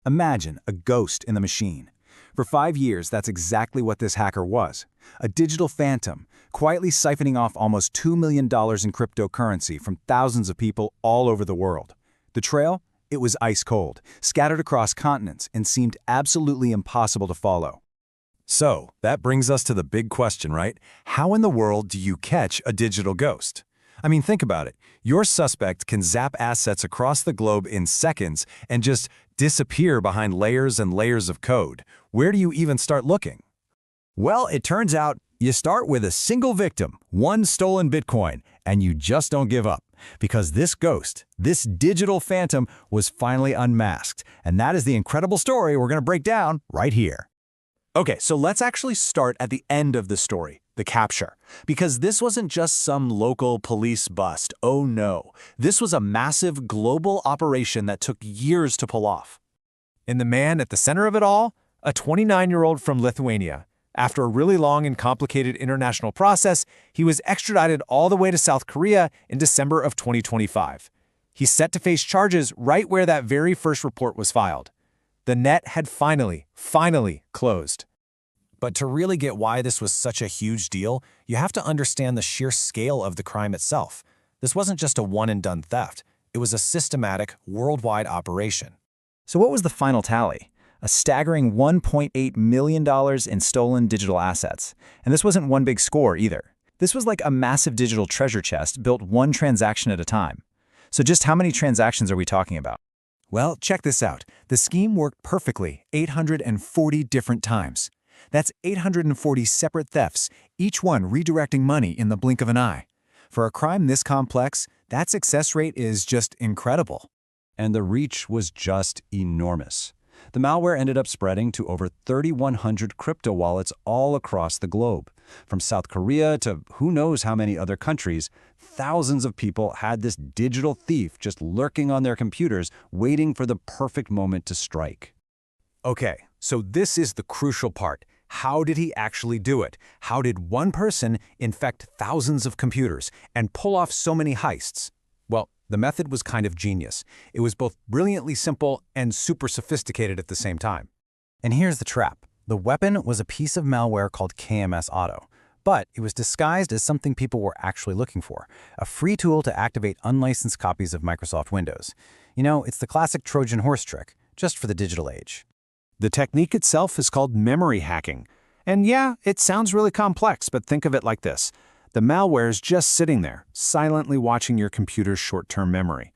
Imagine a ghost in the machine. For 5 years, that's exactly what this hacker was. A digital phantom, quietly siphoning off almost $2 million in cryptocurrency from thousands of people all over the world. The trail? It was ice cold, scattered across continents, and seemed absolutely impossible to follow. So, that brings us to the big question, right? How in the world do you catch a digital ghost? I mean, think about it. Your suspect can zap assets across the globe in seconds and just disappear behind layers and layers of code. Where do you even start looking? Well, it turns out you start with a single victim, one stolen Bitcoin, and you just don't give up. Because this ghost, this digital phantom, was finally unmasked. And that is the incredible story we're going to break down right here. Okay, so let's actually start at the end of the story, the capture. Because this wasn't just some local police bust. Oh no. This was a massive global operation that took years to pull off. And the man at the center of it all? A 29-year-old from Lithuania. After a really long and complicated international process, he was extradited all the way to South Korea in December of 2025. He's set to face charges right where that very first report was filed. The net had finally closed. But to really get why this was such a huge deal, you have to understand the sheer scale of the crime itself. This wasn't just a one-and-done theft. It was a systematic, worldwide operation. So what was the final tally? A staggering $1.8 million in stolen digital assets. And this wasn't one big score either. This was like a massive digital treasure chest built one transaction at a time. So just how many transactions are we talking about? Well, check this out. The scheme worked perfectly 840 different times. That's 840 separate thefts, each one redirecting money in the blink of an eye. For a crime this complex, that success rate is just incredible. And the reach was just enormous. The malware ended up spreading to over 3,100 crypto wallets all across the globe. From South Korea to who knows how many other countries, thousands of people had this digital thief just lurking on their computers, waiting for the perfect moment to strike. Okay, so this is the crucial part. How did he actually do it? How did one person infect thousands of computers and pull off so many heists? Well, the method was kind of genius. It was both brilliantly simple and super sophisticated at the same time. And here's the trap. The weapon was a piece of malware called KMS Auto, but it was disguised as something people were actually looking for, a free tool to activate unlicensed copies of Microsoft Windows. You know, it's the classic Trojan horse trick, just for the digital age. The technique itself is called memory hacking. And yeah, it sounds really complex, but think of it like this. The malware is just sitting there, silently watching your computer's short-term memory.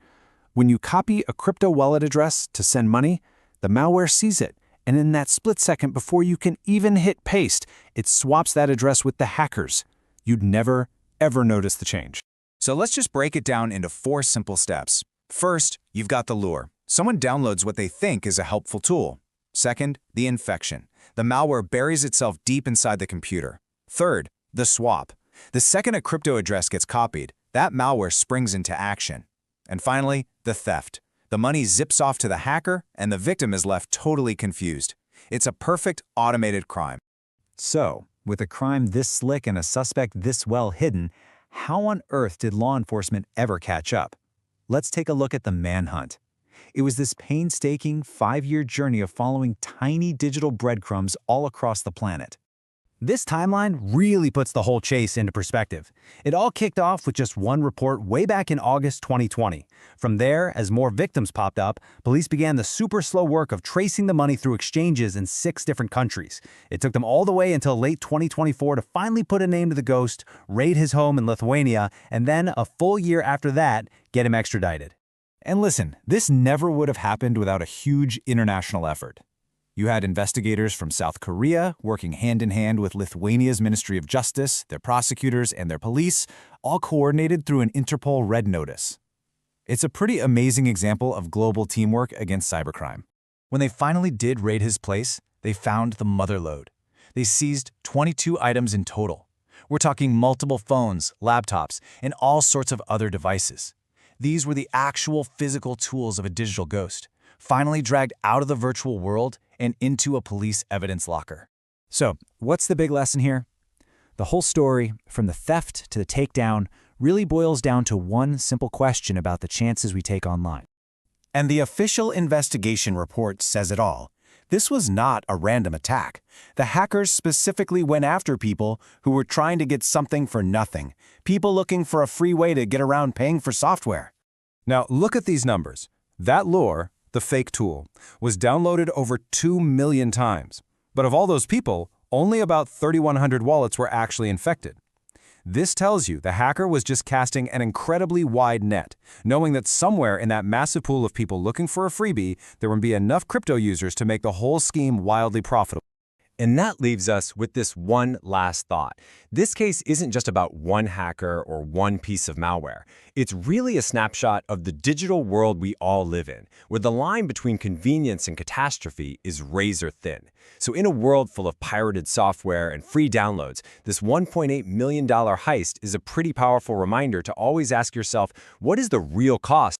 When you copy a crypto wallet address to send money, the malware sees it, and in that split second before you can even hit paste, it swaps that address with the hackers. You'd never, ever notice the change. So let's just break it down into 4 simple steps. First, you've got the lure. Someone downloads what they think is a helpful tool. Second, the infection. The malware buries itself deep inside the computer. Third, the swap. The second a crypto address gets copied, that malware springs into action. And finally, the theft. The money zips off to the hacker, and the victim is left totally confused. It's a perfect automated crime. So, with a crime this slick and a suspect this well hidden, how on earth did law enforcement ever catch up? Let's take a look at the manhunt. It was this painstaking 5-year journey of following tiny digital breadcrumbs all across the planet. This timeline really puts the whole chase into perspective. It all kicked off with just one report way back in August 2020. From there, as more victims popped up, police began the super slow work of tracing the money through exchanges in 6 different countries. It took them all the way until late 2024 to finally put a name to the ghost, raid his home in Lithuania, and then a full year after that, get him extradited. And listen, this never would have happened without a huge international effort. You had investigators from South Korea working hand-in-hand with Lithuania's Ministry of Justice, their prosecutors, and their police, all coordinated through an Interpol Red Notice. It's a pretty amazing example of global teamwork against cybercrime. When they finally did raid his place, they found the motherlode. They seized 22 items in total. We're talking multiple phones, laptops, and all sorts of other devices. These were the actual physical tools of a digital ghost, finally dragged out of the virtual world and into a police evidence locker. So, what's the big lesson here? The whole story, from the theft to the takedown, really boils down to one simple question about the chances we take online. And the official investigation report says it all. This was not a random attack. The hackers specifically went after people who were trying to get something for nothing, people looking for a free way to get around paying for software. Now, look at these numbers. That lure, the fake tool, was downloaded over 2 million times. But of all those people, only about 3,100 wallets were actually infected. This tells you the hacker was just casting an incredibly wide net, knowing that somewhere in that massive pool of people looking for a freebie, there would be enough crypto users to make the whole scheme wildly profitable. And that leaves us with this one last thought. This case isn't just about one hacker or one piece of malware. It's really a snapshot of the digital world we all live in, where the line between convenience and catastrophe is razor thin. So in a world full of pirated software and free downloads, this $1.8 million heist is a pretty powerful reminder to always ask yourself, what is the real cost